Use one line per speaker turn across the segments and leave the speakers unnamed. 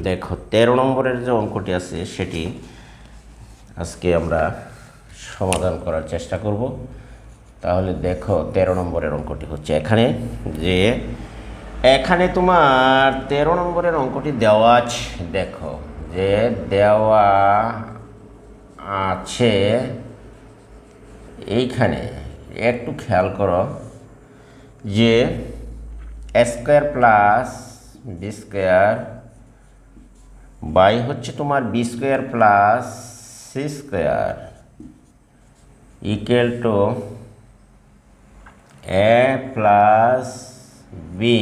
দেখো 13 নম্বরের যে অঙ্কটি আছে সেটি আজকে আমরা সমাধান করার চেষ্টা করব। তাহলে দেখো 13 নম্বরের অঙ্কটি হচ্ছে এখানে তোমার 13 নম্বরের অঙ্কটি দেওয়া আছে। দেখো যে দেওয়া আছে এইখানে একটু খেয়াল করো যে square plus B square by হচ্ছে তোমার B square plus C square equal to A plus B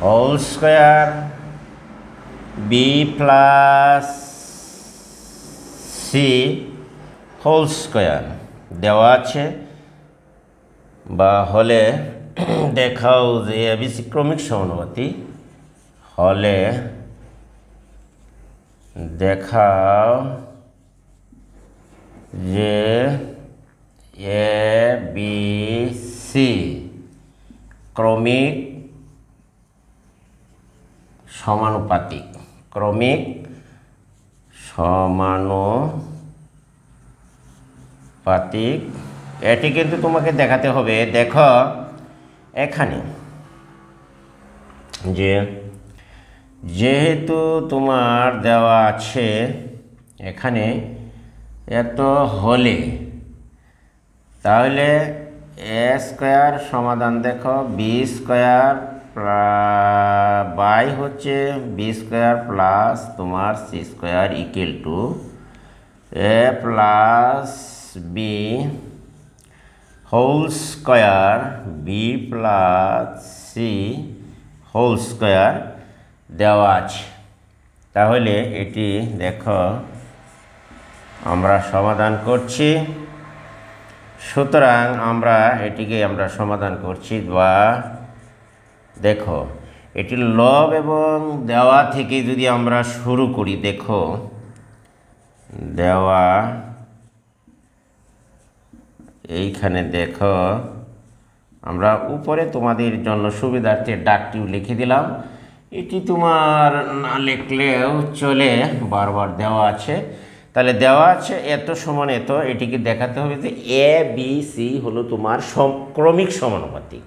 whole square B plus C whole square দেওয়া আছে বা হলে দেখাও যে এবিসি ক্রমিক সমানুপাতি হলে দেখাও যে এ বি সি ক্রমিক সমানুপাতিক এটি কিন্তু তোমাকে দেখাতে হবে। দেখো এখানে যেহেতু তোমার দেওয়া আছে এখানে এত হলে তাহলে এ স্কোয়ার সমাধান দেখো বি স্কোয়ার বাই হচ্ছে বি স্কোয়ার প্লাস তোমার C square equal to A plus B whole square B plus C whole square দেওয়া আছে। তাহলে এটি দেখো আমরা সমাধান করছি। সুতরাং এটিকে আমরা সমাধান করছি বা দেখো এটি লব এবং দেওয়া থেকে যদি আমরা শুরু করি, দেখো দেওয়া এইখানে দেখো আমরা উপরে তোমাদের জন্য সুবিধার্থে ডাকটিও লিখে দিলাম। এটি তোমার না লিখলেও চলে, বারবার দেওয়া আছে। তাহলে দেওয়া আছে এত সমান এত, এটিকে দেখাতে হবে যে এ বি সি হলো তোমার ক্রমিক সমানুপাতিক।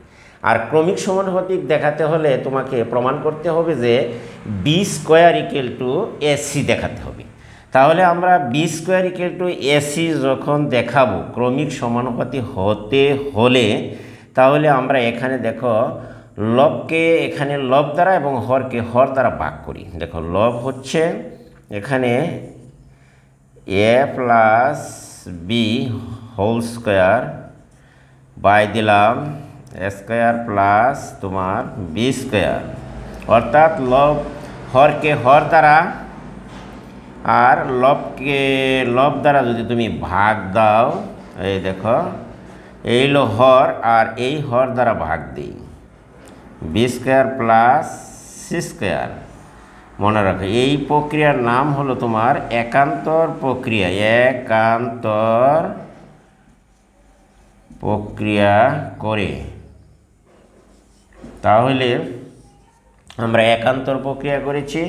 আর ক্রমিক সমানুপাতিক দেখাতে হলে তোমাকে প্রমাণ করতে হবে যে B square equal to AC দেখাতে হবে। তাহলে আমরা B square equal to AC যখন দেখাবো ক্রমিক সমানুপাতি হতে হলে, তাহলে আমরা এখানে দেখো লবকে এখানে লব দ্বারা এবং হরকে হর দ্বারা ভাগ করি। দেখো লব হচ্ছে এখানে A plus B whole square by দিলাম স্কোয়ার প্লাস তোমার বি স্কোয়ার, অর্থাৎ হরকে হর দ্বারা আর লব দ্বারা যদি তুমি ভাগ দাও, এই দেখো এই হলো হর আর এই হর দ্বারা ভাগ দিই B square plus C square. মনে রাখো এই প্রক্রিয়ার নাম হলো তোমার একান্তর প্রক্রিয়া করে। তাহলে আমরা একান্তর প্রক্রিয়া করেছি।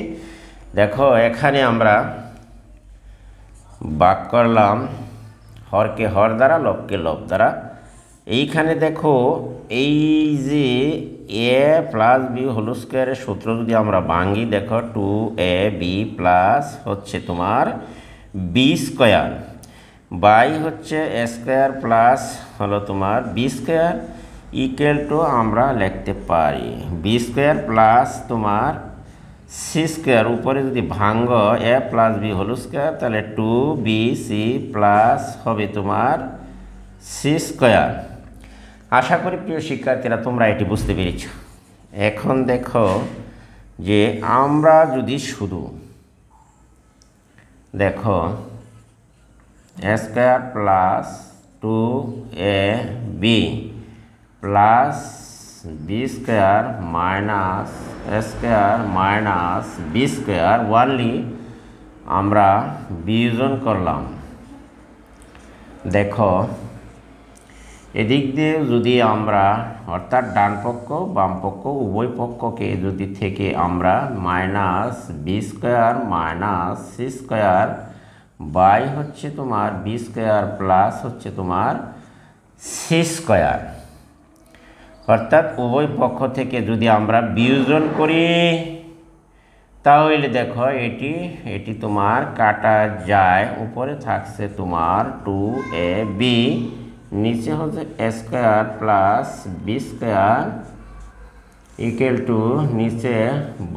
দেখো এখানে আমরা ভাগ করলাম হরকে হর দ্বারা লবকে লব দ্বারা। এইখানে দেখো এই যে এ প্লাস বি হোল স্কোয়ারের সূত্র যদি আমরা ভাঙি, দেখো 2ab প্লাস হচ্ছে তোমার বি স্কোয়ার বাই হচ্ছে এ স্কোয়ার প্লাস হলো তোমার বি স্কোয়ার ইকুয়াল টু আমরা লিখতে পারি বি স্কোয়ার প্লাস তোমার সি স্কোয়ার, উপরে যদি ভাঙ্গ এ প্লাস বি হোল স্কোয়ার তাহলে 2bc প্লাস হবে তোমার সি স্কোয়ার। আশা করি প্রিয় শিক্ষার্থীরা তোমরা এটি বুঝতে পেরেছ। এখন দেখো যে আমরা যদি শুধু দেখো A square plus 2ab plus B square minus A square minus B square only আমরা বিয়োজন করলাম। দেখো এদিক দিয়ে যদি আমরা অর্থাৎ ডান পক্ষ বাম পক্ষ উভয় পক্ষকে যদি থেকে আমরা minus B square minus C square by হচ্ছে তোমার বি স্কোয়ার প্লাস হচ্ছে তোমার সি স্কোয়ার, অর্থাৎ উভয় পক্ষ থেকে যদি আমরা বিয়োজন করি তাহলে দেখো এটি তোমার কাটা যায়, উপরে থাকছে তোমার 2ab, নিচে হচ্ছে A square plus B square equal to নিচে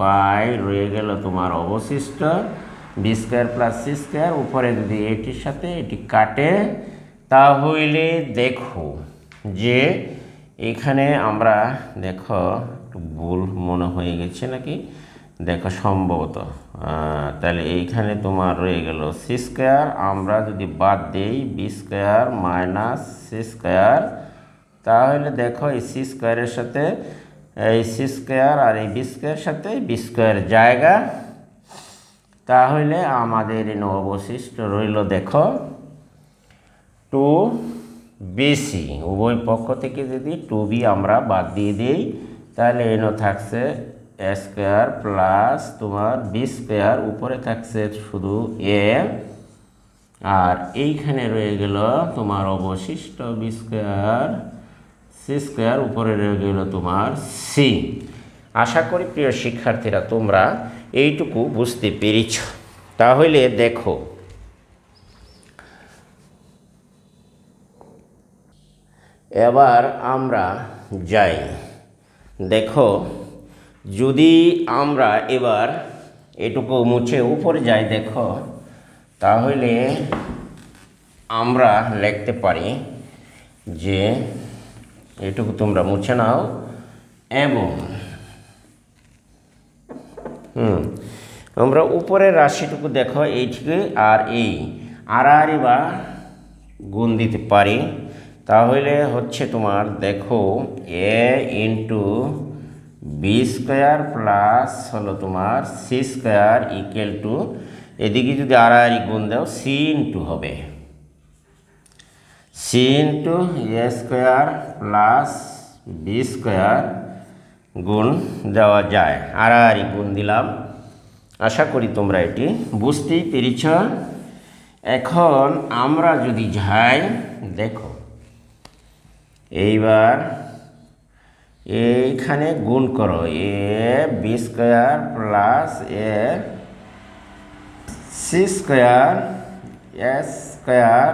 বাই রয়ে গেল তোমার অবশিষ্ট B square plus C square, উপরে যদি এটির সাথে এটি কাটে তাহলে দেখো যে এখানে আমরা দেখো একটু ভুল মনে হয়ে গেছে নাকি, দেখো সম্ভবত তাহলে এইখানে তোমার রয়ে গেল সি স্কোয়ার, আমরা যদি বাদ দিই B square minus C square, তাহলে দেখো এই সি স্কোয়ারের সাথে এই সি স্কোয়ার আর এই বি স্কোয়ারের সাথে বি স্কোয়ার জায়গা, তাহলে আমাদের এই অবশিষ্ট রইল দেখো 2bc, উভয় পক্ষ থেকে যদি 2b আমরা বাদ দিয়ে দিই তাহলে এনো থাকছে এ স্কোয়ার প্লাস তোমার বি স্কোয়ার, উপরে থাকছে শুধু এ, আর এইখানে রয়ে গেল তোমার অবশিষ্ট বি স্কোয়ার সি স্কোয়ার, উপরে রয়ে গেল তোমার সি। আশা করি প্রিয় শিক্ষার্থীরা তোমরা এইটুকু বুঝতে পেরেছ। তাহলে দেখো এবার আমরা যাই, দেখো যদি আমরা এবার এটুকু মুছে উপরে যাই দেখো, তাহলে আমরা লিখতে পারি যে এটুকু তোমরা মুছে নাও এবং আমরা উপরের রাশিটুকু দেখো এইটিকে আর এই আর বা গুণ দিতে পারি, তাহলে হচ্ছে তোমার দেখো এ ইন্টু বি স্কোয়ার প্লাস হলো তোমার সি স্কোয়ার ইকুয়াল টু, এদিকে যদি আর গুণ দাও সি ইন্টু হবে সি ইন্টু এ স্কোয়ার প্লাস বি স্কোয়ার গুণ দেওয়া যায়, আর গুণ দিলাম। আশা করি তোমরা এটি বুঝতেই পেরেছ। এখন আমরা যদি যাই দেখো এইবার এইখানে গুণ করো A B square plus A C square A square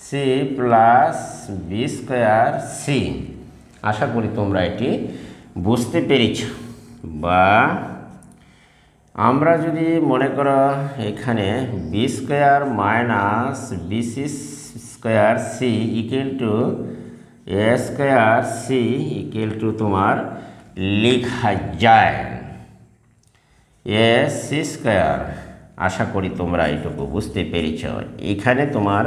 C plus B square C. আশা করি তোমরা এটি বুঝতে পেরেছ। বা আমরা যদি মনে করো এখানে B square minus B C square C equal to A square C equal to তোমার লেখা যায় এ সি স্কোয়ার। আশা করি তোমরা এইটুকু বুঝতে পেরেছ। এখানে তোমার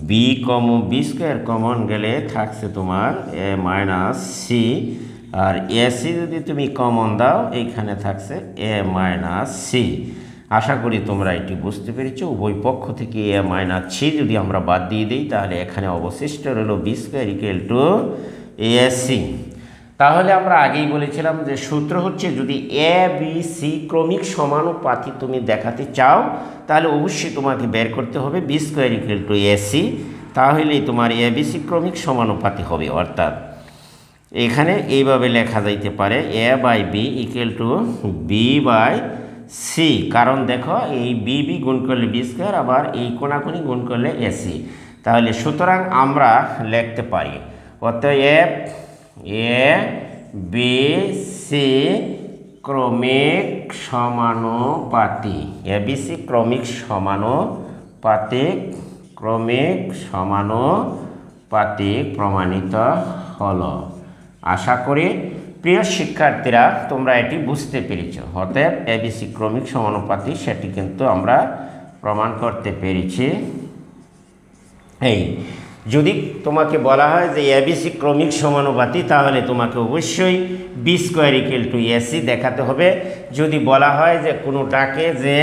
বি স্কোয়ার কমন গেলে থাকছে তোমার এ মাইনাস সি, আর এ সি যদি তুমি কমন দাও এইখানে থাকছে এ মাইনাস সি। আশা করি তোমরা এটি বুঝতে পেরেছ। উভয় পক্ষ থেকে এ মাইনাস সি যদি আমরা বাদ দিয়ে দিই তাহলে এখানে অবশিষ্ট রইল B square equal to A C. তাহলে আমরা আগেই বলেছিলাম যে সূত্র হচ্ছে যদি এ বি সি ক্রমিক সমানুপাতি তুমি দেখাতে চাও তাহলে অবশ্যই তোমাকে বের করতে হবে B square equal to A C, তাহলেই তোমার এ বি সি ক্রমিক সমানুপাতি হবে। অর্থাৎ এখানে এইভাবে লেখা যাইতে পারে A by B equal to B by C, কারণ দেখো এই বি বি গুণ করলে বি স্কোয়ার, আবার এই কোণাকুণি গুণ করলে এসি। তাহলে সুতরাং আমরা লিখতে পারি অতএব এ বি সি ক্রমিক সমানুপাতি, এ বি সি ক্রমিক সমানুপাতিক প্রমাণিত হলো। আশা করি প্রিয় শিক্ষার্থীরা তোমরা এটি বুঝতে পেরেছ। অতএব এবিসি ক্রমিক সমানুপাতি সেটি কিন্তু আমরা প্রমাণ করতে পেরেছি। এই যদি তোমাকে বলা হয় যে এবিসি ক্রমিক সমানুপাতি তাহলে তোমাকে অবশ্যই B square equal to AC দেখাতে হবে। যদি বলা হয় যে কোনোটাকে যে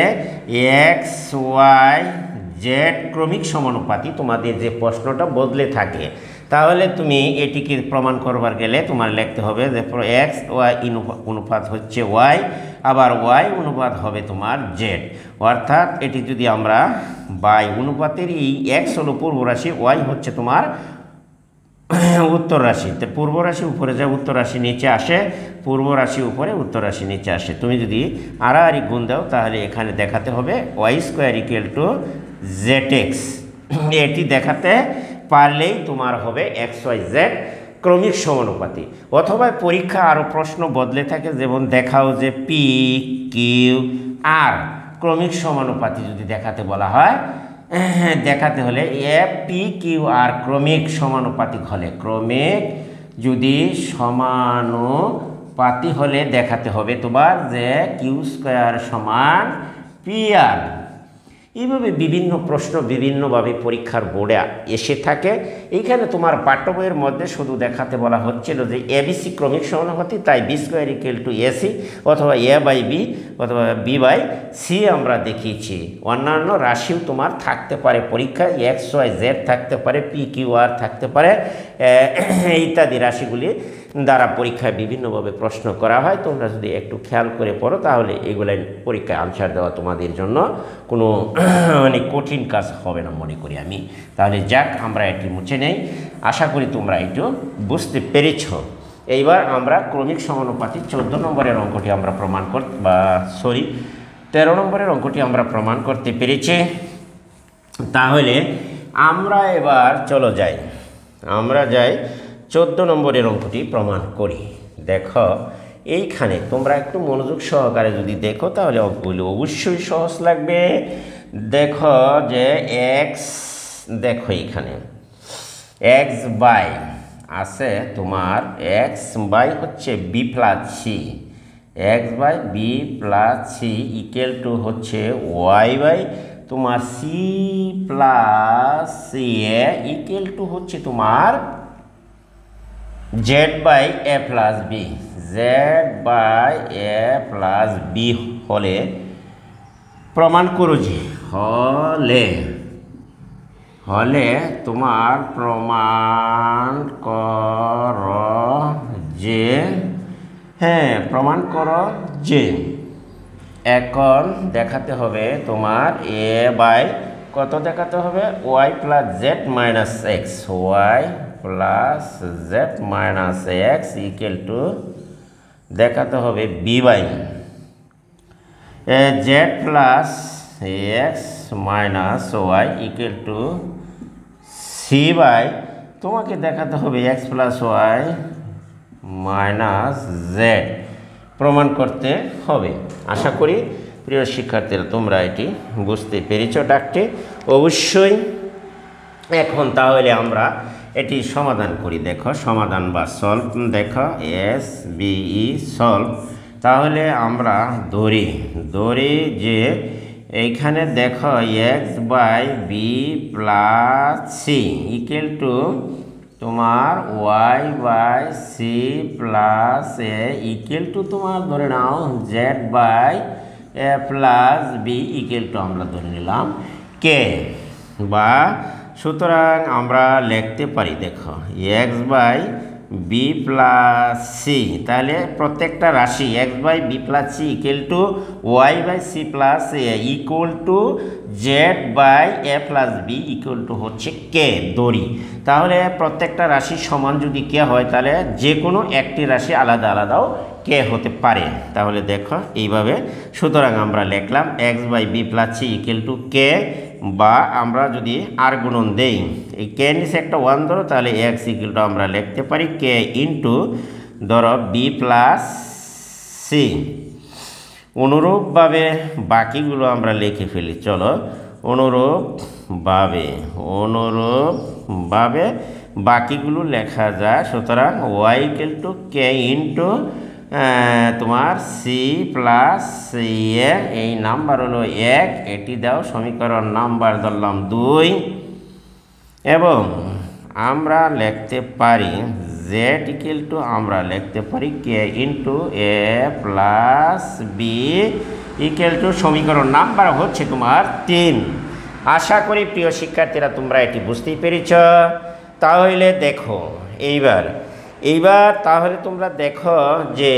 এক্স ওয়াই জেড ক্রমিক সমানুপাতি, তোমাদের যে প্রশ্নটা বদলে থাকে তাহলে তুমি এটিকে প্রমাণ করবার গেলে তোমার লিখতে হবে যে এক্স ওয়াই অনুপাত হচ্ছে ওয়াই, আবার ওয়াই অনুপাত হবে তোমার জেড। অর্থাৎ এটি যদি আমরা বাই অনুপাতের এই এক্স হলো পূর্ব রাশি, ওয়াই হচ্ছে তোমার উত্তর রাশি। তো পূর্ব রাশি উপরে যায়, উত্তর রাশি নিচে আসে, পূর্ব রাশি উপরে উত্তর রাশি নিচে আসে। তুমি যদি আড়াআড়ি গুণ দাও তাহলে এখানে দেখাতে হবে Y square equal to Z X. এটি দেখাতে পারলেই তোমার হবে এক্স ওয়াই জেড ক্রমিক সমানুপাতি। অথবা পরীক্ষা আরও প্রশ্ন বদলে থাকে, যেমন দেখাও যে পি কিউ আর ক্রমিক সমানুপাতি যদি দেখাতে বলা হয়, দেখাতে হলে এ পি কিউ আর ক্রমিক সমানুপাতিক হলে, ক্রমিক যদি সমানুপাতি হলে দেখাতে হবে তোমার যে কিউ স্কোয়ার সমান পি আর। এইভাবে বিভিন্ন প্রশ্ন বিভিন্নভাবে পরীক্ষার বোর্ডে এসে থাকে। এইখানে তোমার পাঠ্য বইয়ের মধ্যে শুধু দেখাতে বলা হচ্ছিল যে এবিসি ক্রমিক সমানুপাতি, তাই B square equal to AC অথবা এ বাই বি অথবা বি বাই সি আমরা দেখিয়েছি। অন্যান্য রাশিও তোমার থাকতে পারে পরীক্ষায়, এক্স ওয়াই জেড থাকতে পারে, পি কিউ আর থাকতে পারে, ইত্যাদি রাশিগুলি দ্বারা পরীক্ষায় বিভিন্নভাবে প্রশ্ন করা হয়। তোমরা যদি একটু খেয়াল করে পড়ো তাহলে এগুলো পরীক্ষায় আনসার দেওয়া তোমাদের জন্য কোনো মানে কঠিন কাজ হবে না মনে করি আমি। তাহলে যাক, আমরা এটি মুছে নেই। আশা করি তোমরা একটু বুঝতে পেরেছ। এইবার আমরা ক্রমিক সমানুপাতি 14 নম্বরের অঙ্কটি আমরা প্রমাণ 13 নম্বরের অঙ্কটি আমরা প্রমাণ করতে পেরেছি। তাহলে আমরা এবার চলো যাই, আমরা যাই 14 নম্বরের অঙ্কটি প্রমাণ করি। দেখো এইখানে তোমরা একটু মনোযোগ সহকারে যদি দেখো তাহলে অঙ্কগুলি অবশ্যই সহজ লাগবে। দেখো যে এক্স, দেখো এখানে এক্স বাই আছে তোমার, এক্স বাই হচ্ছে B plus C, X by B plus C equal to হচ্ছে ওয়াই বাই তোমার C plus A equal to হচ্ছে তোমার Z by A plus B, Z by A plus B হলে প্রমাণ করো যে হলে তোমার প্রমাণ করো যে, হ্যাঁ প্রমাণ করো যে, এখন দেখাতে হবে তোমার এ বাই কত দেখাতে হবে Y plus Z minus X, Y plus Z minus X equal to দেখাতে হবে B by Z plus X minus Y equal to C by তোমাকে দেখাতে হবে X plus Y minus Z প্রমাণ করতে হবে। আশা করি প্রিয় শিক্ষার্থীরা তোমরা এটি বুঝতে পেরেছ ডাকটি অবশ্যই। এখন তাহলে আমরা এটি সমাধান করি। দেখো সমাধান বা সলভ, দেখো এস বিই সলভ। তাহলে আমরা ধরি যে এইখানে দেখো X by B plus C equal to তোমার Y by C plus A equal to তোমার ধরে নাও Z by A plus B equal to আমরা ধরে নিলাম কে, বা সুতরাং আমরা লিখতে পারি দেখো X by B plus C, তাহলে প্রত্যেকটা রাশি X by B plus C equal to Y by C plus A equal to Z by A plus B equal to হচ্ছে কে দড়ি। তাহলে প্রত্যেকটা রাশি সমান যদি কে হয় তাহলে যে কোনো একটি রাশি আলাদা আলাদাও কে হতে পারে। তাহলে দেখো এইভাবে, সুতরাং আমরা লিখলাম X by B plus C equal to K, বা আমরা যদি আর গুণন দেই এই কে নিচে একটা ওয়ান ধরো তাহলে এক্স ইকুয়াল টু আমরা লিখতে পারি কে ইন্টু ধরো বি প্লাস সি। অনুরূপভাবে বাকিগুলো আমরা লিখে ফেলি, চলো অনুরূপভাবে বাকিগুলো লেখা যায়। সুতরাং Y equal to K into তোমার সি প্লাস এ, এই নাম্বার হলো 1, এটি দাও সমীকরণ নাম্বার ধরলাম 2, এবং আমরা লিখতে পারি জেড ইকুয়াল টু আমরা লিখতে পারি K into A plus B equal to সমীকরণ নাম্বার হচ্ছে তোমার 3। আশা করি প্রিয় শিক্ষার্থীরা তোমরা এটি বুঝতেই পেরেছ। তাহলে দেখো এইবার তাহলে তোমরা দেখো যে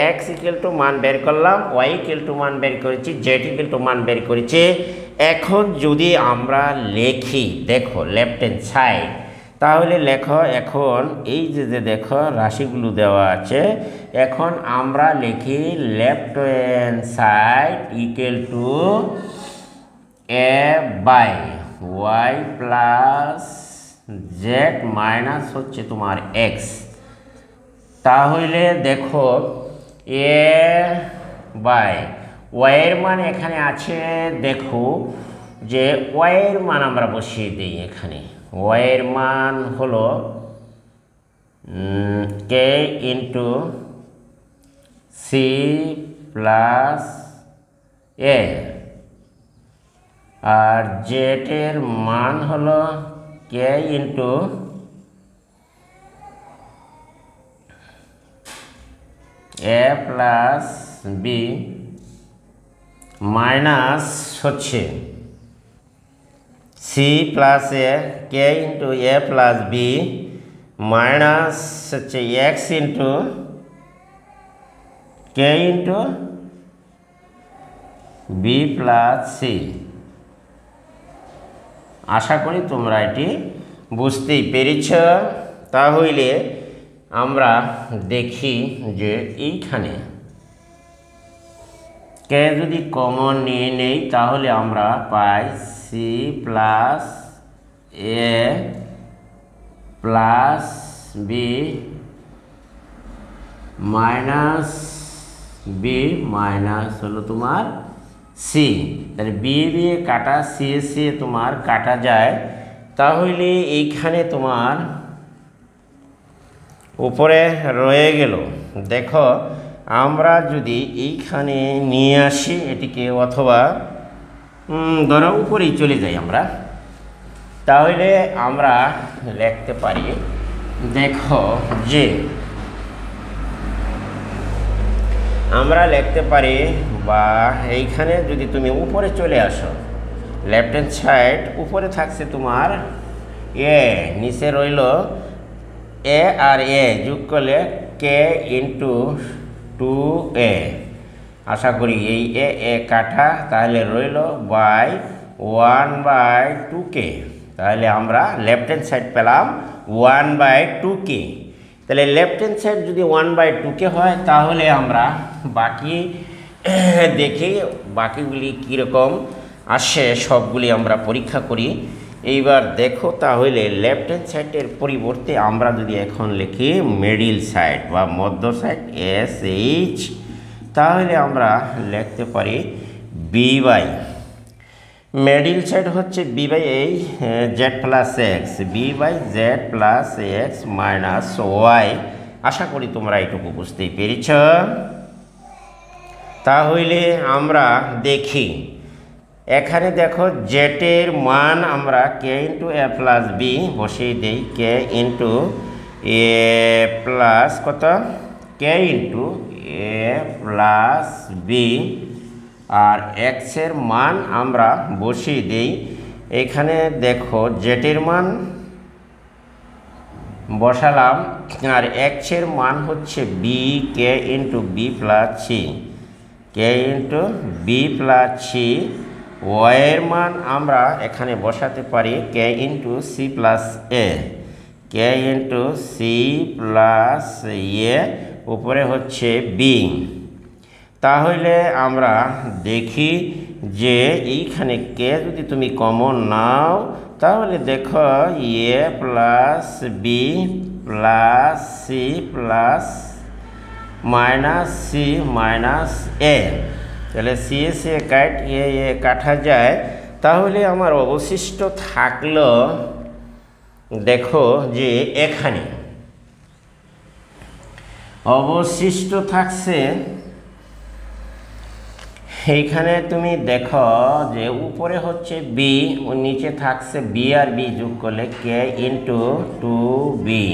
এক্স ইকুয়াল টু মান বের করলাম, ওয়াই ইকুয়াল টু মান বের করেছি, জেড ইকুয়াল টু মান বের করেছি। এখন যদি আমরা লিখি দেখো লেফট হ্যান্ড সাইড, তাহলে লেখো এখন এই যে দেখো রাশিগুলো দেওয়া আছে, এখন আমরা লিখি left hand side equal to A by Y plus Z minus হচ্ছে তোমার এক্স। তাহলে দেখো এ বাই ওয়াইয়ের মান এখানে আছে, দেখো যে ওয়াইয়ের মান আমরা বসিয়ে দিই এখানে। ওয়াইয়ের মান হলো কে ইন্টু সি প্লাস এ, আর জেডের মান হলো কে into A plus B minus হচ্ছে C plus A, K into A plus B minus হচ্ছে x into k into B plus C. আশা করি তোমরা এটি বুঝতেই পেরেছ। তাহলে আমরা দেখি যে এইখানে কে যদি কমন নিয়ে নেই তাহলে আমরা পাই C plus A plus B minus B minus হলো তোমার সি। তাহলে বি দিয়ে কাটা, সি সি তোমার কাটা যায়। তাহলে এইখানে তোমার উপরে রয়ে গেল, দেখো আমরা যদি এইখানে নিয়ে আসি এটিকে, অথবা ধরো উপরেই চলে যাই আমরা, তাহলে আমরা লিখতে পারি দেখো যে আমরা লিখতে পারি, বা এইখানে যদি তুমি উপরে চলে আসো, লেফট হ্যান্ড সাইড উপরে থাকছে তোমার এ, নিচে রইল এ আর এ যোগ করলে কে ইন্টু টু এ। আশা করি এই এ কাটা, তাহলে রইল বাই 1/2k। তাহলে আমরা লেফট হ্যান্ড সাইড পেলাম 1/2k। তাহলে লেফট হ্যান্ড সাইড যদি 1/2k হয়, তাহলে আমরা বাকি দেখি বাকিগুলি কীরকম আসে, সবগুলি আমরা পরীক্ষা করি। এইবার দেখো তাহলে লেফট হ্যান্ড সাইডের পরিবর্তে আমরা যদি এখন লিখি মিডল সাইড বা মধ্য সাইড এস এইচ, তাহলে আমরা লিখতে পারি বি বাই মিডল সাইড হচ্ছে বি বাই এই Z plus X, B by Z plus X minus Y. আশা করি তোমরা এটুকু বুঝতেই পেরেছ। তাহলে আমরা দেখি এখানে দেখো জেটের মান আমরা কে ইন্টু এ প্লাস বি বসিয়ে দিই, কে ইন্টু এ প্লাস কত কে ইন্টু এ প্লাস বি, আর এক্সের মান আমরা বসিয়ে দিই। এখানে দেখো জেটের মান বসালাম, আর এক্সের মান হচ্ছে বি, কে ইন্টু বি প্লাস সি, কে ইন্টু বি প্লাস সি। ওয়াইয়ের মান আমরা এখানে বসাতে পারি কে ইন্টু সি প্লাস এ, কে ইন্টু সি প্লাস এ, উপরে হচ্ছে বি। তাহলে আমরা দেখি যে এইখানে কে যদি তুমি কমন নাও, তাহলে দেখো A plus B plus C plus minus C minus A. তাহলে সি সি কাট এ কাটা যায়। তাহলে আমার অবশিষ্ট থাকলো দেখো যে এখানে অবশিষ্ট থাকছে, এইখানে তুমি দেখো যে উপরে হচ্ছে বি, ও নিচে থাকছে বি আর বি যোগ করলে কে ইন্টু টু বি।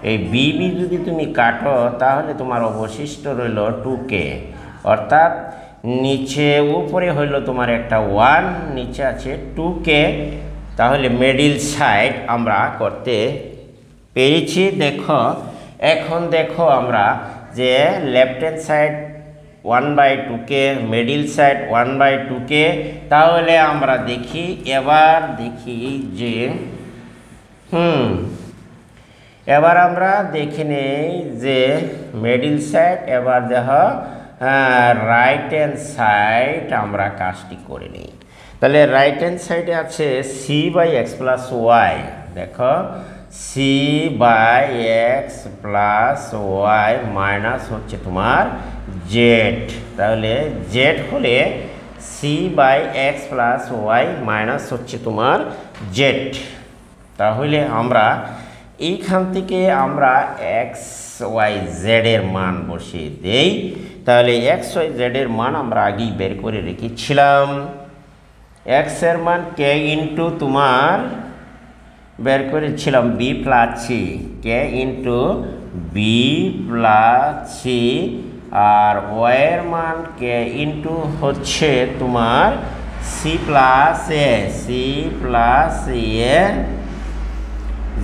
এই বি যদি তুমি কাটো তাহলে তোমার অবশিষ্ট রইল 2k, অর্থাৎ নিচে উপরে হইল তোমার একটা 1, নিচে আছে 2k। তাহলে মিডল সাইড আমরা করতে পেরেছি। দেখো এখন দেখো আমরা যে লেফট হ্যান্ড সাইড 1/2কে, মিডল সাইড 1/2কে, তাহলে আমরা দেখি এবার দেখি যে এবার আমরা দেখে নেই যে মিডল সাইড, এবার দেখো রাইট হ্যান্ড সাইড আমরা কাজটি করে নিই। তাহলে রাইট হ্যান্ড সাইডে আছে c/x+y। দেখো c/x+y মাইনাস হচ্ছে তোমার z। তাহলে z হলে c/x+y মাইনাস হচ্ছে তোমার z। তাহলে আমরা এইখান থেকে আমরা xyz এর মান বসিয়ে দেই। তাহলে xyz এর মান আমরা আগেই বের করে রেখেছিলাম। x এর মান k ইন্টু তোমার বের করেছিলাম b plus c, k into b plus c, আর y এর মান k ইন্টু হচ্ছে তোমার c প্লাস a,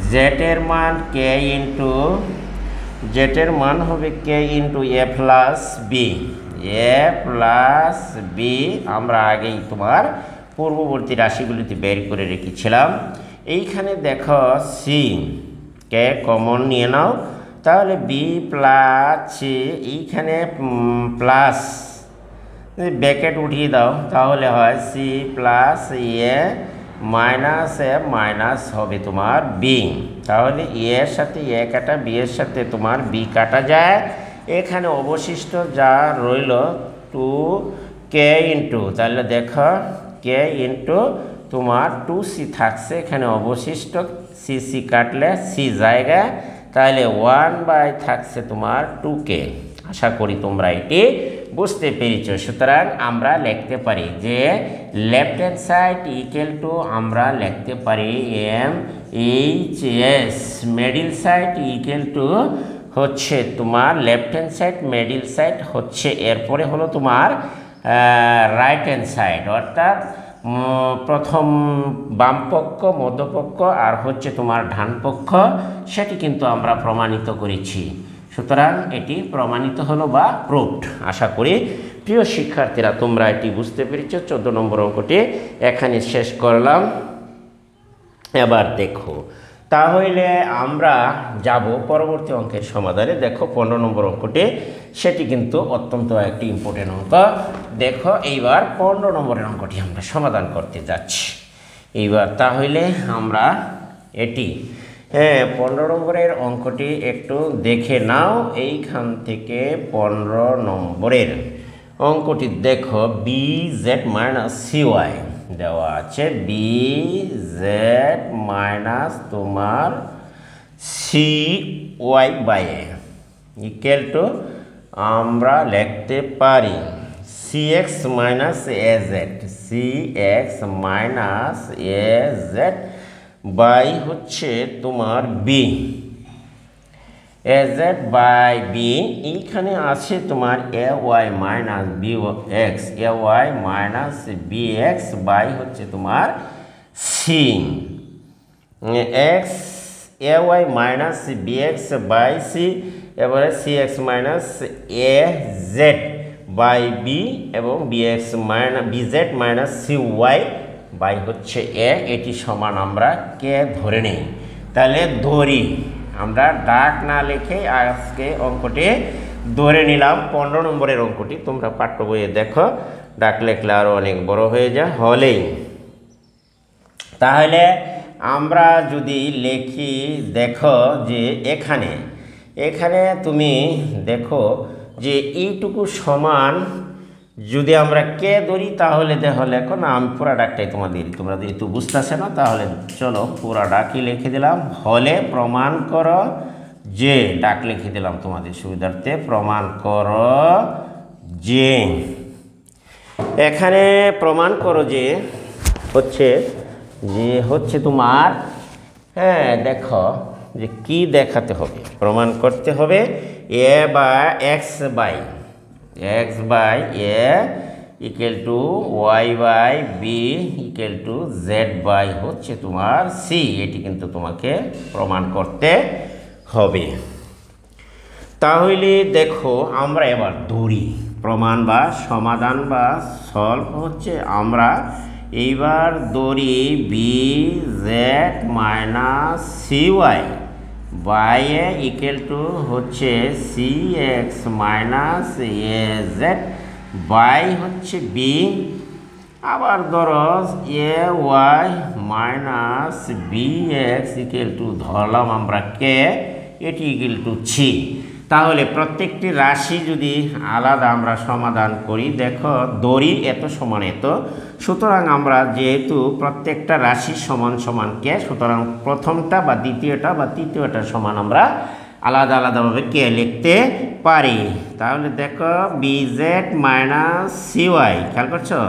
z এর মান k ইন্টু z এর মান হবে k into a plus b। আমরা আগেই তোমার পূর্ববর্তী রাশিগুলিতে বের করে রেখেছিলাম। এইখানে দেখো c কে কমন নিয়ে নাও, তাহলে b প্লাস c, এইখানে প্লাস ব্র্যাকেট উঠিয়ে দাও, তাহলে হয় c plus a minus A minus হবে তোমার b। তাহলে a এর সাথে a কাটা, b এর সাথে তোমার b কাটা যায়। এখানে অবশিষ্ট যা রইল 2k ইন্টু, তাহলে দেখো k ইন্টু তোমার 2c থাকছে, এখানে অবশিষ্ট c কাটলে c জায়গায়, তাহলে 1 থাকছে তোমার 2k। আশা করি তোমরা এটি বুঝতে পেরেছ। সুতরাং আমরা লিখতে পারি যে left hand side equal to আমরা লিখতে পারি MHS, middle side equal to হচ্ছে তোমার left hand side, middle side হচ্ছে এরপরে হলো তোমার রাইট হ্যান্ড সাইড, অর্থাৎ প্রথম বাম পক্ষ, মধ্যপক্ষ আর হচ্ছে তোমার ডান পক্ষ, সেটি কিন্তু আমরা প্রমাণিত করেছি। সুতরাং এটি প্রমাণিত হলো বা প্রুভড। আশা করি প্রিয় শিক্ষার্থীরা তোমরা এটি বুঝতে পেরেছ। 14 নম্বর অঙ্কটি এখানে শেষ করলাম। এবার দেখো, তাহলে আমরা যাব পরবর্তী অঙ্কের সমাধানে। দেখো 15 নম্বর অঙ্কটি, সেটি কিন্তু অত্যন্ত একটি ইম্পর্টেন্ট অঙ্ক। দেখো এইবার 15 নম্বরের অঙ্কটি আমরা সমাধান করতে যাচ্ছি। এইবার তাহলে আমরা এটি 15 নম্বরের অঙ্কটি একটু দেখে নাও। এইখান থেকে 15 নম্বরের অঙ্কটি দেখো bz মাইনাস cy দেওয়া আছে। bz মাইনাস তোমার cy by a equal to আমরা লিখতে পারি cx minus az, cx minus az by হচ্ছে তোমার b, az বাই b। এইখানে আছে তোমার ay minus bx, ay minus bx by হচ্ছে তোমার c, x ay minus bx by c, এবারে cx minus az by b এবং bx minus bz minus cy by হচ্ছে a। এটি সমান আমরা কে ধরে নেই। তাহলে ধরি, আমরা ডাক না লিখে আজকে অঙ্কটি ধরে নিলাম। 15 নম্বরের অঙ্কটি তোমরা পাঠ্য বইয়ে দেখো, ডাক লিখলে আরও অনেক বড় হয়ে যায় হলেই। তাহলে আমরা যদি লিখি, দেখো যে এখানে তুমি দেখো যে এইটুকু সমান যদি আমরা কে ধরি, তাহলে দেখো লেখো না, আমি পুরা ডাকটাই তোমরা যেহেতু বুঝতেছে না, তাহলে চলো পুরা ডাকই লিখে দিলাম। হলে প্রমাণ করো যে, ডাক লিখে দিলাম তোমাদের সুবিধার্থে, প্রমাণ করো যে, এখানে প্রমাণ করো যে হচ্ছে তোমার, দেখো যে কি দেখাতে হবে, প্রমাণ করতে হবে a বা x by a equal to Y by B equal to Z by হচ্ছে তোমার সি। এটি কিন্তু তোমাকে প্রমাণ করতে হবে। তাহলে দেখো আমরা এবার ধরি প্রমাণ বা সমাধান বা সলভ হচ্ছে আমরা এইবার ধরি B Z minus C Y by A equal to হচ্ছে C X minus A Z by হচ্ছে বি। আবার ধরো A Y minus B X equal to ধরলাম আমরা কে, এটি ইকুয়াল টু সি। তাহলে প্রত্যেকটি রাশি যদি আলাদা আমরা সমাধান করি, দেখো দড়ি এত সমান এত, সুতরাং আমরা যেহেতু প্রত্যেকটা রাশি সমান সমান কে, সুতরাং প্রথমটা বা দ্বিতীয়টা বা তৃতীয়টা সমান আমরা আলাদা আলাদাভাবে কে লিখতে পারি। তাহলে দেখো B Z minus C Y, খেয়াল করছো,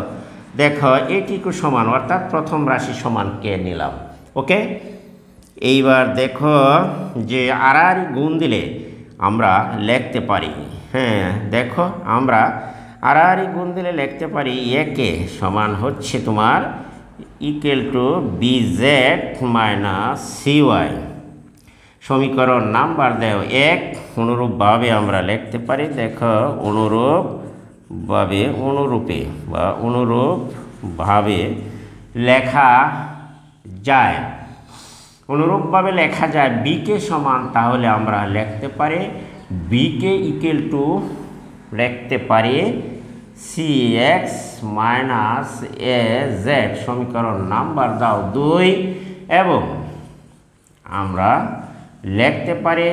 দেখো এটিকু সমান অর্থাৎ প্রথম রাশি সমান কে নিলাম। ওকে, এইবার দেখো যে আর গুণ দিলে আমরা লিখতে পারি, হ্যাঁ দেখো আমরা আর গুণ দিলে লিখতে পারি একে সমান হচ্ছে তোমার equal to B Z minus C Y. সমীকরণ নাম্বার দেও এক, অনুরূপভাবে আমরা লিখতে পারি, দেখো অনুরূপভাবে লেখা যায়, অনুরূপভাবে লেখা যায় বিকে সমান, তাহলে আমরা লিখতে পারি বিকে ইকুয়াল টু লিখতে পারি C X minus A Z. সমীকরণ নাম্বার দাও 2 এবং আমরা লিখতে পারি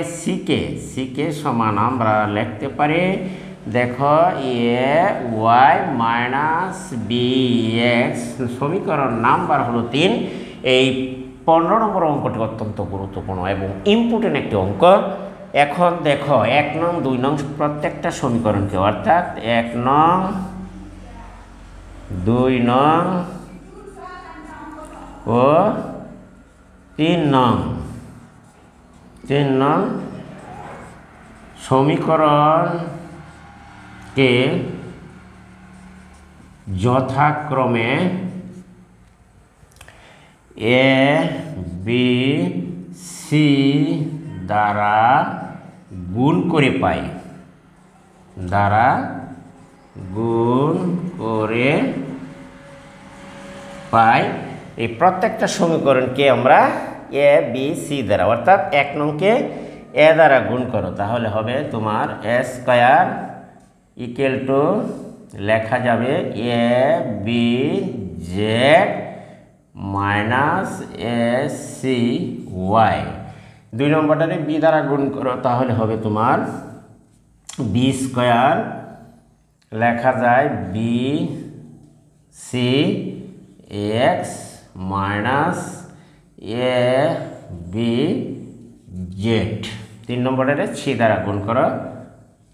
সিকে সমান আমরা লিখতে পারি, দেখো এ ওয়াই মাইনাস বি এক্স। সমীকরণ নাম্বার হলো 3। এই 15 নম্বর অঙ্কটি অত্যন্ত গুরুত্বপূর্ণ এবং ইম্পর্টেন্ট একটি অঙ্ক। এখন দেখো 1 নং 2 নং প্রত্যেকটা সমীকরণকে, অর্থাৎ 1 নং 2 নং ও 3 নং সমীকরণকে যথাক্রমে এ বি সি দ্বারা গুণ করে পাই, এই প্রত্যেকটা সমীকরণকে আমরা এ বি সি দ্বারা, অর্থাৎ 1 নংকে এ দ্বারা গুণ করো, তাহলে হবে তোমার এ স্কয়ার ইকুয়াল টু লেখা যাবে A B Z minus A C Y. 2 নম্বরটারে বি দ্বারা গুণ করো, তাহলে হবে তোমার বি স্কয়ার লেখা যায় B C X minus A B Z. 3 নম্বরটারে C দ্বারা গুণ করো,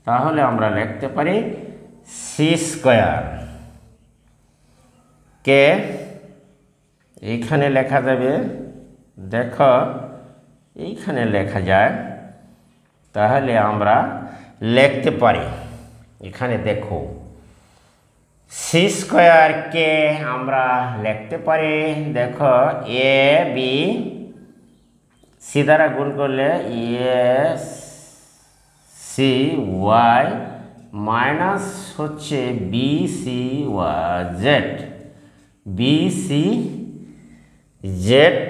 তাহলে আমরা লিখতে পারি সি স্কয়ার কে এইখানে লেখা যাবে, দেখো এইখানে লেখা যায়, তাহলে আমরা লিখতে পারি, এখানে দেখো সি স্কয়ার কে আমরা লিখতে পারি, দেখো এ বি সি দ্বারা গুণ করলে এ সি ওয়াই মাইনাস হচ্ছে B C Y Z, B C Z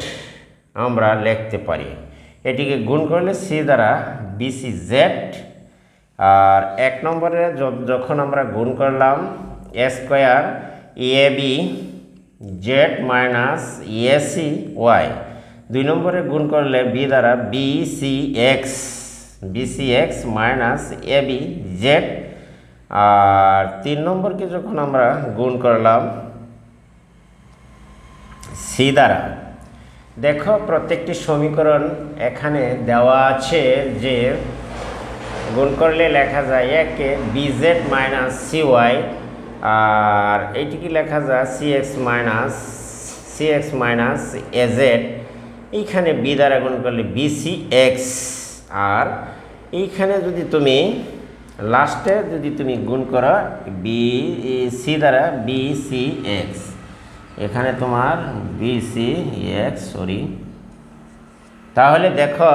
আমরা লিখতে পারি। এটিকে গুণ করলে সি দ্বারা বি সি জেড। আর 1 নম্বরে যখন আমরা গুণ করলাম A square A B Z minus A C Y, 2 নম্বরে গুণ করলে বি দ্বারা B C X minus A B Z. আর 3 নম্বরকে যখন আমরা গুণ করলাম সি দ্বারা, দেখো প্রত্যেকটি সমীকরণ এখানে দেওয়া আছে যে গুণ করলে লেখা যায় একে B Z minus C Y, আর এইটিকে লেখা যায় C X minus A Z. এইখানে বি দ্বারা গুণ করলে বি সি এক্স, আর এইখানে যদি তুমি লাস্টে যদি তুমি গুণ করো বি সি দ্বারা বি সি এক্স, এখানে তোমার বি সি এক্স সরি। তাহলে দেখো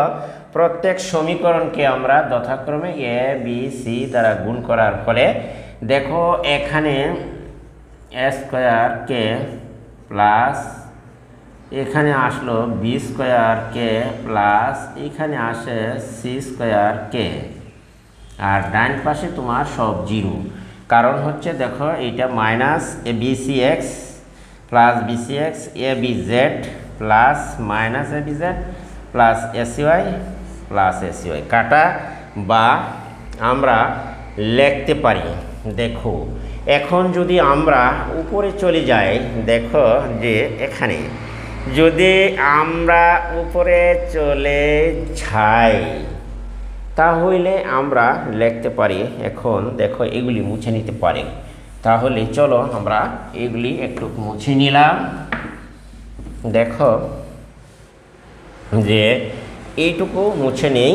প্রত্যেক সমীকরণকে আমরা যথাক্রমে এ বি সি দ্বারা গুণ করার ফলে দেখো এখানে এ স্কোয়ার কে প্লাস এখানে আসলো বি স্কোয়ার কে প্লাস এখানে আসে সি স্কোয়ার কে, আর ডান পাশে তোমার সব জিরো। কারণ হচ্ছে দেখো এইটা minus A B C X plus B C X A B Z plus minus A B Z plus ACY plus ACY কাটা বা আমরা লিখতে পারি। দেখো এখন যদি আমরা উপরে চলে যাই, দেখো যে এখানে যদি আমরা উপরে চলে যাই তাহলে আমরা লিখতে পারি। এখন দেখো এগুলি মুছে নিতে পারি। তাহলে চলো আমরা এগুলি একটু মুছে নিলাম। দেখো যে এইটুকু মুছে নেই।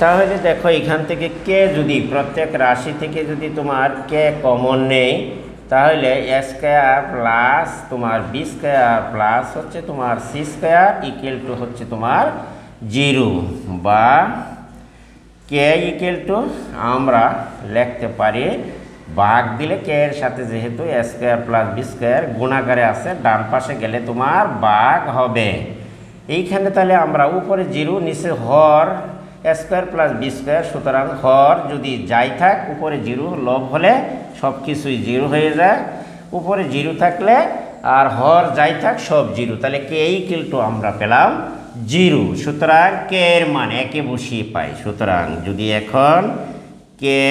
তাহলে দেখো এখান থেকে কে যদি প্রত্যেক রাশি থেকে যদি তোমার কে কমন নেই, তাহলে এ স্কোয়ার প্লাস তোমার বি স্কোয়ার প্লাস হচ্ছে তোমার সি স্কোয়ার ইকুয়াল টু হচ্ছে তোমার জিরো, বা কে ইকুয়াল টু আমরা লিখতে পারি ভাগ দিলে কে এর সাথে যেহেতু এ স্কোয়ার প্লাস বি স্কোয়ার গুণাকারে আছে, ডান পাশে গেলে তোমার ভাগ হবে। এইখানে তাহলে আমরা উপরে জিরো নিচে হর এ স্কোয়ার প্লাস বি স্কোয়ার, সুতরাং হর যদি যাই থাক উপরে জিরো লব হলে সব কিছুই জিরো হয়ে যায়, উপরে জিরো থাকলে আর হর যাই থাক সব জিরো, তাহলে কে ইকুয়াল টু আমরা পেলাম জিরো। সুতরাং কে এর মান একে বসিয়ে পাই। সুতরাং যদি এখন কে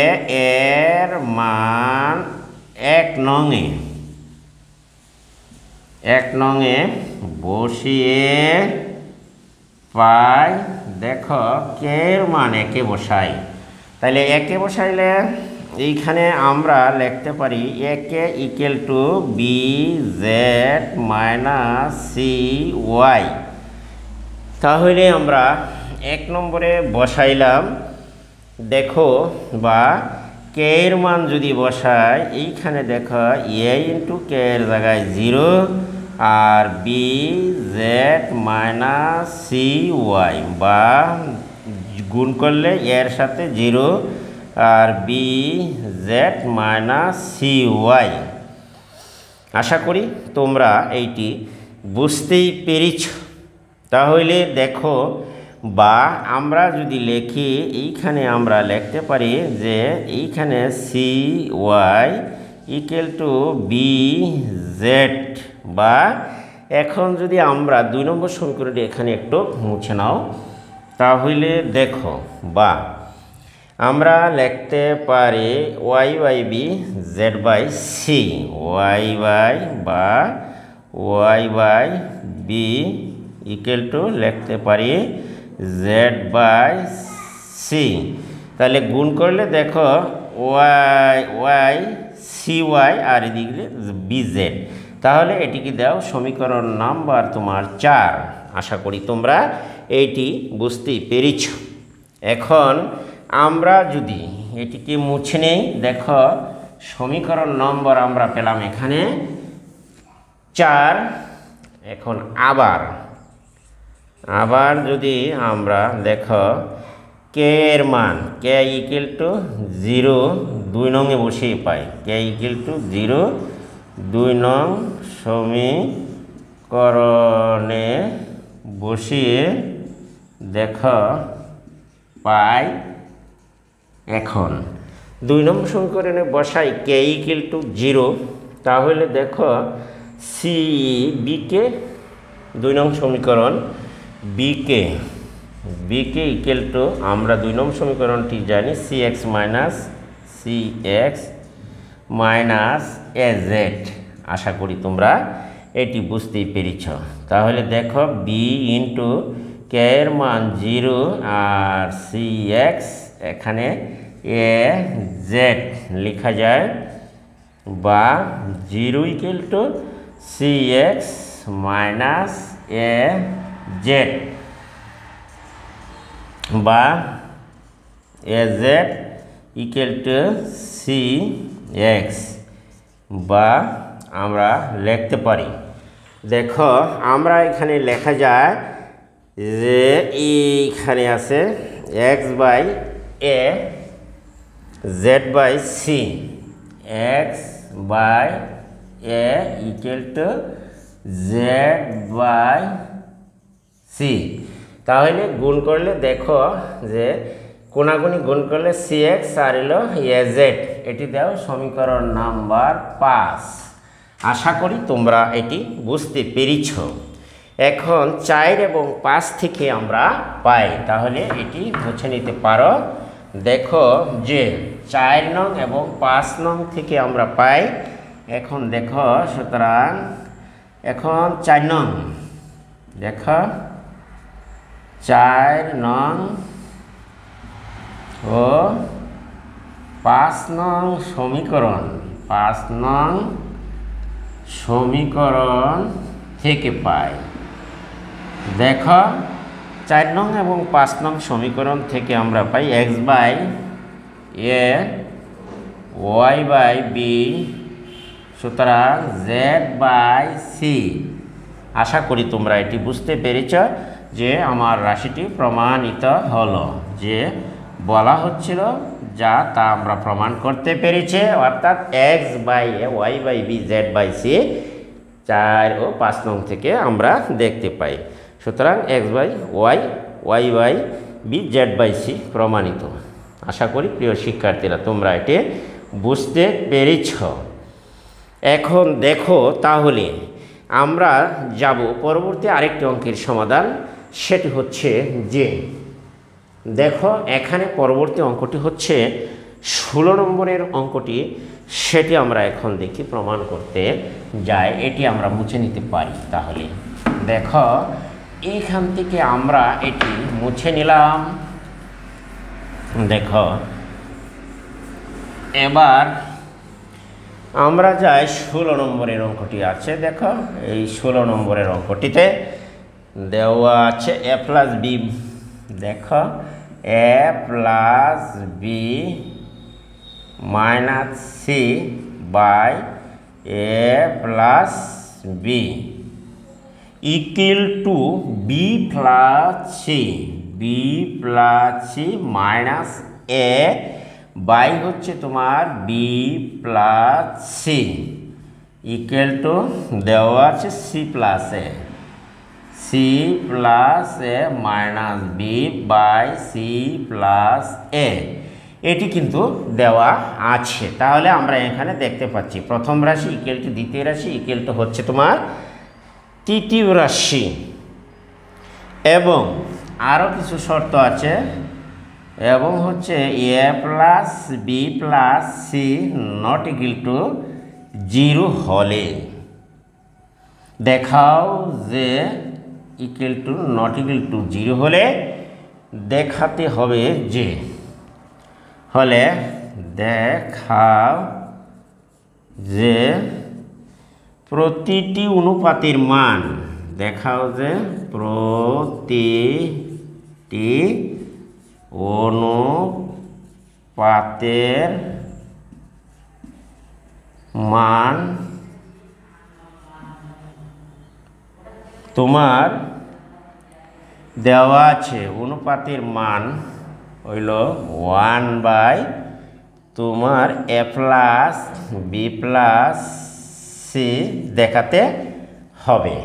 এর মান এক নংয়ে বসিয়ে পাই, দেখো কে এর মান একে বসাই, তাহলে একে বসাইলে এইখানে আমরা লিখতে পারি একে equal to B Z minus C Y. তাহলে আমরা এক নম্বরে বসাইলাম। দেখো বা কে এর মান যদি বসাই এইখানে দেখো এ ইন্টু কে এর জায়গায় জিরো আর B Z minus C Y, বা গুণ করলে এর সাথে জিরো আর B Z minus C Y. আশা করি তোমরা এইটি বুঝতেই পেরেছ। তাহলে দেখো বা আমরা যদি লিখি এইখানে আমরা লিখতে পারি যে এইখানে C Y equal to B Z, বা এখন যদি আমরা 2 নম্বর সমীকরণটি এখানে একটু মুছে নাও, তাহলে দেখো বা আমরা লিখতে পারি Y by B Z by C, Y by B equal to লিখতে পারি জেড বাই সি। তাহলে গুণ করলে দেখো ওয়াই সি ওয়াই আর এদিকে বি জেড। তাহলে এটিকে দাও সমীকরণ নাম্বার তোমার 4। আশা করি তোমরা এইটি বুঝতেই পেরেছ। এখন আমরা যদি এটিকে মুছে নেই, দেখো সমীকরণ নম্বর আমরা পেলাম এখানে 4। এখন আবার যদি আমরা দেখো কে এর মান কে ইকুয়াল টু 0 2 নংয়ে বসিয়ে পাই, কে ইকুয়াল টু 0 2 নং সমীকরণে বসিয়ে দেখো পাই। এখন 2 নং সমীকরণে বসাই কে ইকুয়াল টু 0, তাহলে দেখো সি বিকে 2 নং সমীকরণ বিকে ইকুয়াল টু আমরা 2 নং সমীকরণটি জানি C X minus A Z. আশা করি তোমরা এটি বুঝতেই পেরেছ। তাহলে দেখো বি ইন্টু কে এর মান 0 আর সি এক্স এখানে এ জেড লেখা যায়, বা 0 equal to C X minus A Z, বা A Z equal to C X, বা আমরা লিখতে পারি, দেখো আমরা এখানে লেখা যায় যে এইখানে আছে X by A Z by C, X by A equal to Z by C. তাহলে গুণ করলে দেখো যে কোনাগুনি গুণ করলে সি এক্স আর এলো এ জেড, এটি দাও সমীকরণ নাম্বার 5। আশা করি তোমরা এটি বুঝতে পেরেছ। এখন 4 এবং 5 থেকে আমরা পাই, তাহলে এটি মুছে নিতে পারো। দেখো যে 4 নং এবং 5 নং থেকে আমরা পাই। এখন দেখো সুতরাং এখন 4 নং, দেখো 4 নং ও 5 নং সমীকরণ, 5 নং সমীকরণ থেকে পাই। দেখো 4 নং এবং 5 নং সমীকরণ থেকে আমরা পাই X by A Y by B, সুতরাং জেড বাই সি। আশা করি তোমরা এটি বুঝতে পেরেছ যে আমার রাশিটি প্রমাণিত হলো, যে বলা হচ্ছিল যা তা আমরা প্রমাণ করতে পেরেছি, অর্থাৎ X by A Y by B Z by C 4 ও 5 নং থেকে আমরা দেখতে পাই। সুতরাং X by Y, Y by B Z by C প্রমাণিত। আশা করি প্রিয় শিক্ষার্থীরা তোমরা এটি বুঝতে পেরেছ। এখন দেখো তাহলে আমরা যাব পরবর্তী আরেকটি অঙ্কের সমাধান, সেটি হচ্ছে যে দেখো এখানে পরবর্তী অঙ্কটি হচ্ছে 16 নম্বরের অঙ্কটি, সেটি আমরা এখন দেখি প্রমাণ করতে যাই। এটি আমরা মুছে নিতে পারি। তাহলে দেখো এইখান থেকে আমরা এটি মুছে নিলাম। দেখো এবার আমরা যাই 16 নম্বরের অঙ্কটি আছে। দেখো এই 16 নম্বরের অঙ্কটিতে দেওয়া আছে এ প্লাস বি, দেখো A plus B minus C by A plus B equal to B plus C, B plus C minus A by হচ্ছে তোমার B plus C equal to দেওয়া আছে C plus A, C plus A minus B by C plus A, এটি কিন্তু দেওয়া আছে। তাহলে আমরা এখানে দেখতে পাচ্ছি প্রথম রাশি ইকুয়াল টু দ্বিতীয় রাশি ইকুয়াল টু হচ্ছে তোমার তৃতীয় রাশি, এবং আরও কিছু শর্ত আছে, এবং হচ্ছে A plus B plus C not equal to 0 হলে দেখাও যে equal to not equal to 0 হলে দেখাতে হবে যে, হলে দেখাও যে প্রতিটি অনুপাতের মান, দেখাও যে প্রতিটি অনুপাতের মান তোমার দেওয়া আছে, অনুপাতের মান হইল 1 বাই তোমার এ প্লাস বি প্লাস সি দেখাতে হবে।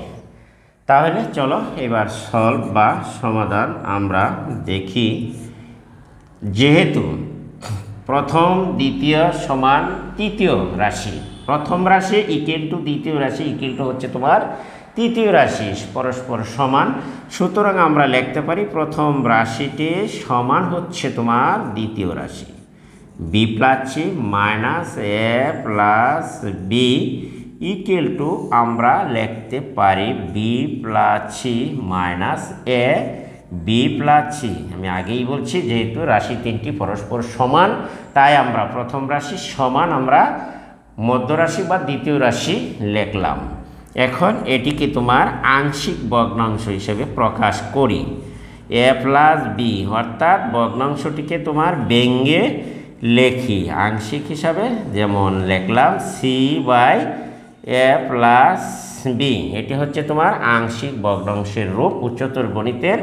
তাহলে চলো এবার সলভ বা সমাধান আমরা দেখি। যেহেতু প্রথম দ্বিতীয় সমান তৃতীয় রাশি, প্রথম রাশি ইকুয়াল টু দ্বিতীয় রাশি ইকুয়াল টু হচ্ছে তোমার তৃতীয় রাশি পরস্পর সমান, সুতরাং আমরা লিখতে পারি প্রথম রাশিটি সমান হচ্ছে তোমার দ্বিতীয় রাশি B plus C minus A plus B equal to আমরা লিখতে পারি B plus C minus A B plus C. আমি আগেই বলছি যেহেতু রাশি তিনটি পরস্পর সমান, তাই আমরা প্রথম রাশি সমান আমরা মধ্য রাশি বা দ্বিতীয় রাশি লিখলাম। এখন এটিকে তোমার আংশিক ভগ্নাংশ হিসেবে প্রকাশ করি। এ প্লাস বি অর্থাৎ ভগ্নাংশটিকে তোমার ব্যঙ্গে লেখি আংশিক হিসাবে, যেমন লিখলাম C by A plus B, এটি হচ্ছে তোমার আংশিক ভগ্নাংশের রূপ। উচ্চতর গণিতের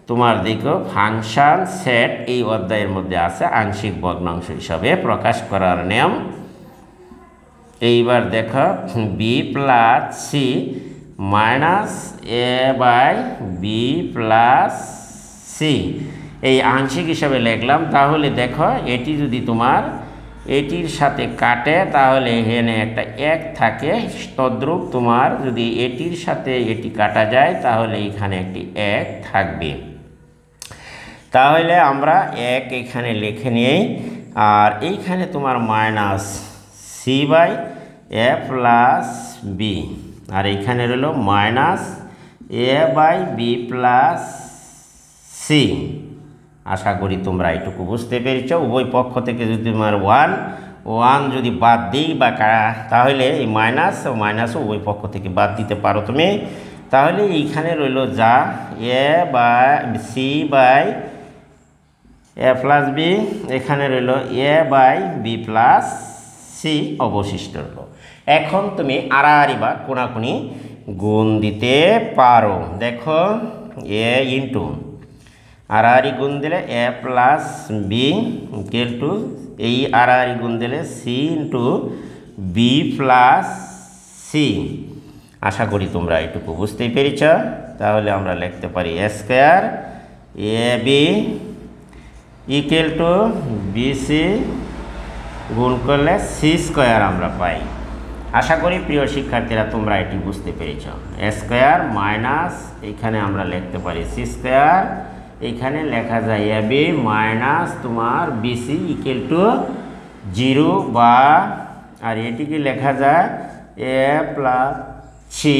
তোমার দেখো ফাংশন সেট এই অধ্যায়ের মধ্যে আছে আংশিক ভগ্নাংশ হিসাবে প্রকাশ করার নিয়ম। এইবার দেখো B plus C minus A by B plus C এই আংশিক হিসাবে লিখলাম। তাহলে দেখো এটি যদি তোমার এটির সাথে কাটে তাহলে এখানে একটা এক থাকে, তদ্রূপ তোমার যদি এটির সাথে এটি কাটা যায় তাহলে এখানে একটি এক থাকবে। তাহলে আমরা এক এখানে লিখে নিই, আর এইখানে তোমার minus C by A plus B, আর এইখানে রইল minus A by B plus C. আশা করি তোমরা এটুকু বুঝতে পেরেছ। উভয় পক্ষ থেকে যদি তোমার ওয়ান যদি বাদ দিই বা তাহলে এই মাইনাস ও মাইনাসও উভয় পক্ষ থেকে বাদ দিতে পারো তুমি। তাহলে এইখানে রইল যা A by C by A plus B, এখানে রইল A by B plus C অবশিষ্ট রইল। এখন তুমি আড়াআড়ি বা কোনাকুনি গুণ দিতে পারো। দেখো এ ইন্টু আড়াআড়ি গুণ দিলে A plus B equal to এই আড়াআড়ি গুণ দিলে C into B plus C. আশা করি তোমরা এটুকু বুঝতেই পেরেছ। তাহলে আমরা লিখতে পারি A square A B equal to B C গুণ করলে সি স্কোয়ার আমরা পাই। আশা করি প্রিয় শিক্ষার্থীরা তোমরা এটি বুঝতে পেরেছ। এ স্কোয়ার মাইনাস এখানে আমরা লিখতে পারি সি স্কোয়ার, এখানে লেখা যায় এ বি মাইনাস তোমার বিসি ইকুয়াল টু 0 বা আর এটিকে লেখা যায় এ প্লাস সি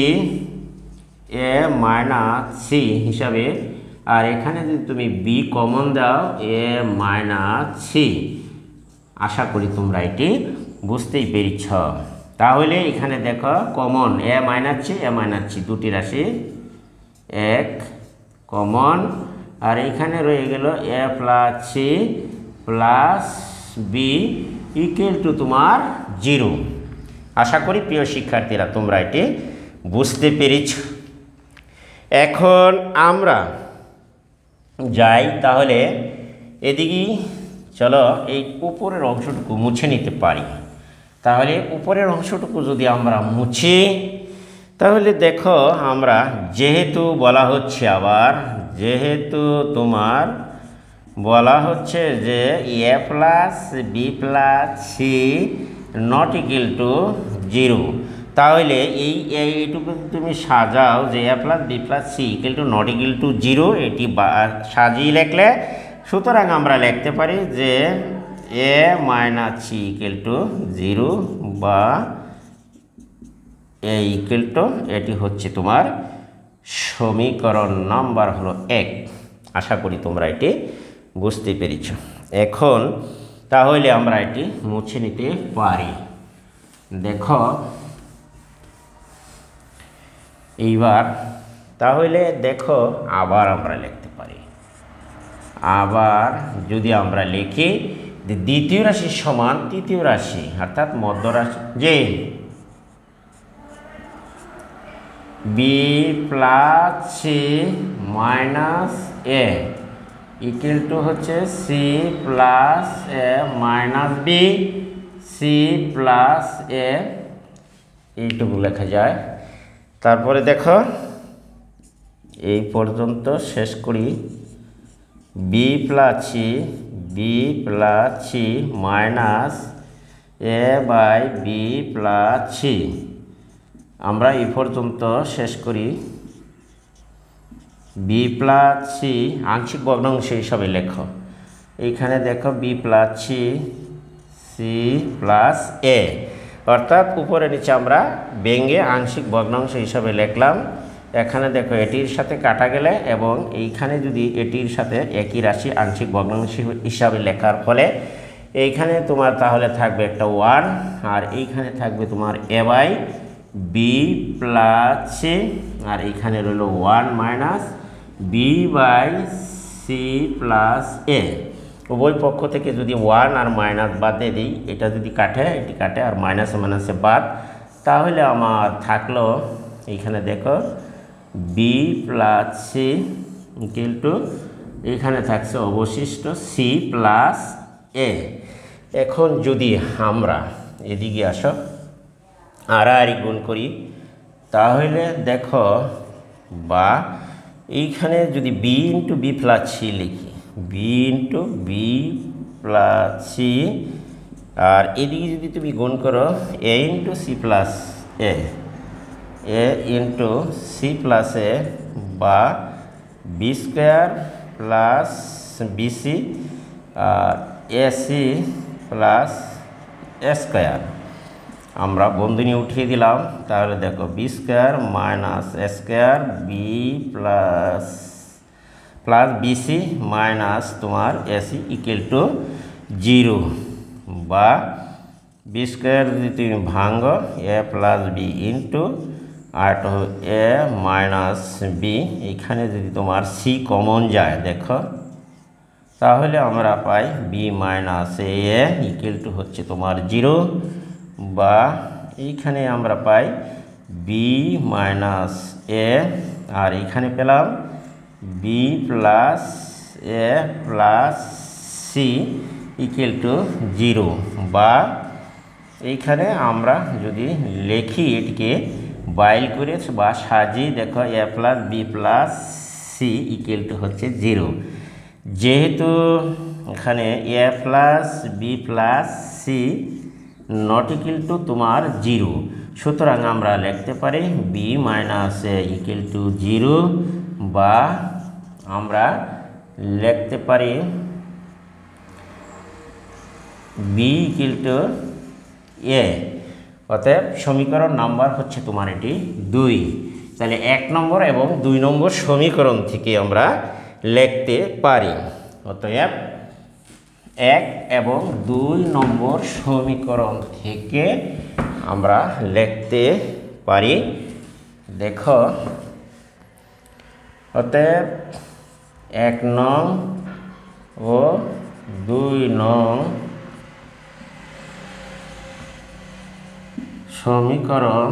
এ মাইনাস সি হিসাবে। আর এখানে যদি তুমি বি কমন দাও এ মাইনাস সি। আশা করি তোমরা এটি বুঝতেই পেরেছ। তাহলে এখানে দেখো কমন এ মাইনাস সি দুটি রাশি এক কমন, আর এখানে রয়ে গেল A plus C plus B equal to তোমার 0। আশা করি প্রিয় শিক্ষার্থীরা তোমরা এটি বুঝতে পেরেছ। এখন আমরা যাই, তাহলে এদিকে চলো এই উপরের অংশটুকু মুছে নিতে পারি। তাহলে উপরের অংশটুকু যদি আমরা মুছি তাহলে দেখো আমরা যেহেতু বলা হচ্ছে আবার যেহেতু তোমার বলা হচ্ছে যে A plus B plus C not equal to 0, তাহলে এইটুকু তুমি সাজাও যে A plus B plus C equal to not equal to 0, এটি সাজিয়ে লিখলে সুতরাং আমরা লিখতে পারি যে A minus C equal to 0 বা এ ইকুয়াল টু এটি হচ্ছে তোমার সমীকরণ নাম্বার হলো 1। আশা করি তোমরা এটি বুঝতে পেরেছ। এখন তাহলে আমরা এটি মুছে নিতে পারি। দেখো এইবার তাহলে দেখো আবার আমরা লিখতে পারি। আবার যদি আমরা লিখি দ্বিতীয় রাশি সমান তৃতীয় রাশি অর্থাৎ মধ্য রাশি যে B plus C minus A equal to হচ্ছে C plus A minus B C plus A, এইটুকু লেখা যায়। তারপরে দেখো এই পর্যন্ত শেষ করি। B plus C minus A by B plus C, আমরা এই পর্যন্ত শেষ করি। বি প্লাস সি আংশিক ভগ্নাংশ হিসাবে লেখো। এইখানে দেখো বি প্লাস সি প্লাস এ, অর্থাৎ উপরে নিচে আমরা ব্যঙ্গে আংশিক ভগ্নাংশ হিসাবে লিখলাম। এখানে দেখো এটির সাথে কাটা গেলে এবং এইখানে যদি এটির সাথে একই রাশি আংশিক ভগ্নাংশ হিসাবে লেখার ফলে এইখানে তোমার তাহলে থাকবে একটা 1, আর এইখানে থাকবে তোমার A by B plus C, আর এইখানে রইল 1 minus B by C plus A. উভয় পক্ষ থেকে যদি 1 আর মাইনাস বাদ দিয়ে দিই, এটা যদি কাটে এটি কাটে আর মাইনাসে মাইনাসে বাদ, তাহলে আমার থাকলো এইখানে দেখো B plus C equal to এখানে থাকছে অবশিষ্ট সি প্লাস এ। এখন যদি আমরা এদিকে আসো আড়াআড়ি গুণ করি, তাহলে দেখো বা এইখানে যদি B into B plus C লিখি, B into B plus C, আর এদিকে যদি তুমি গুণ করো A into C plus A, A into C plus A বা বি স্কোয়ার প্লাস বিসি আর এসি প্লাস এ স্কোয়ার, আমরা বন্ধনী উঠিয়ে দিলাম। তাহলে দেখো B square minus A square B plus plus BC minus তোমার এসি ইকুয়াল টু 0 বা বি স্কোয়ার যদি তুমি ভাঙো এ প্লাস বি ইন্টু আর এ মাইনাস বি, এখানে যদি তোমার সি কমন যায় দেখো, তাহলে আমরা পাই B minus A equal to হচ্ছে তোমার 0 বা এইখানে আমরা পাই বি মাইনাস এ আর এখানে পেলাম B plus A plus C equal to 0 বা এইখানে আমরা যদি লিখি এটিকে বাইল করে বা সাজিয়ে দেখো A plus B plus C equal to হচ্ছে 0। যেহেতু এখানে A plus B plus C not equal to তোমার 0, সুতরাং আমরা লিখতে পারি B minus A equal to 0 বা আমরা লিখতে পারি বি ইকুয়াল টু এ। অতএব সমীকরণ নাম্বার হচ্ছে তোমার এটি 2। তাহলে 1 নম্বর এবং 2 নম্বর সমীকরণ থেকে আমরা লিখতে পারি। অতএব 1 এবং 2 নম্বর সমীকরণ থেকে আমরা লিখতে পারি। দেখো অতএব 1 নং ও 2 নং সমীকরণ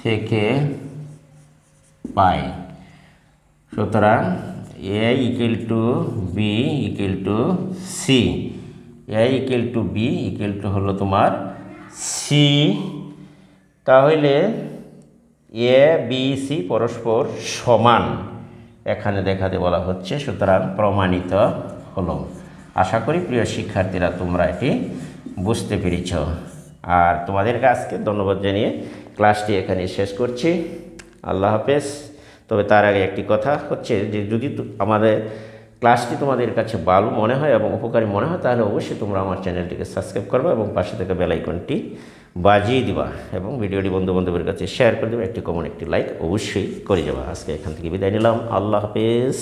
থেকে পাই। সুতরাং A equal to B equal to C, A equal to B equal to হলো তোমার সি। তাহলে এ বি সি পরস্পর সমান এখানে দেখাতে বলা হচ্ছে, সুতরাং প্রমাণিত হলো। আশা করি প্রিয় শিক্ষার্থীরা তোমরা এটি বুঝতে পেরেছ। আর তোমাদেরকে আজকে ধন্যবাদ জানিয়ে ক্লাসটি এখানে শেষ করছি। আল্লাহ হাফেজ। তবে তার আগে একটি কথা হচ্ছে যে যদি আমাদের ক্লাসটি তোমাদের কাছে ভালো মনে হয় এবং উপকারী মনে হয়, তাহলে অবশ্যই তোমরা আমার চ্যানেলটিকে সাবস্ক্রাইব করবে এবং পাশে থেকে বেল আইকনটি বাজিয়ে দিবা এবং ভিডিওটি বন্ধু বান্ধবের কাছে শেয়ার করে দেবে। একটি কমেন্ট, একটি লাইক অবশ্যই করে যাবা। আজকে এখান থেকে বিদায় নিলাম। আল্লাহ হাফেজ।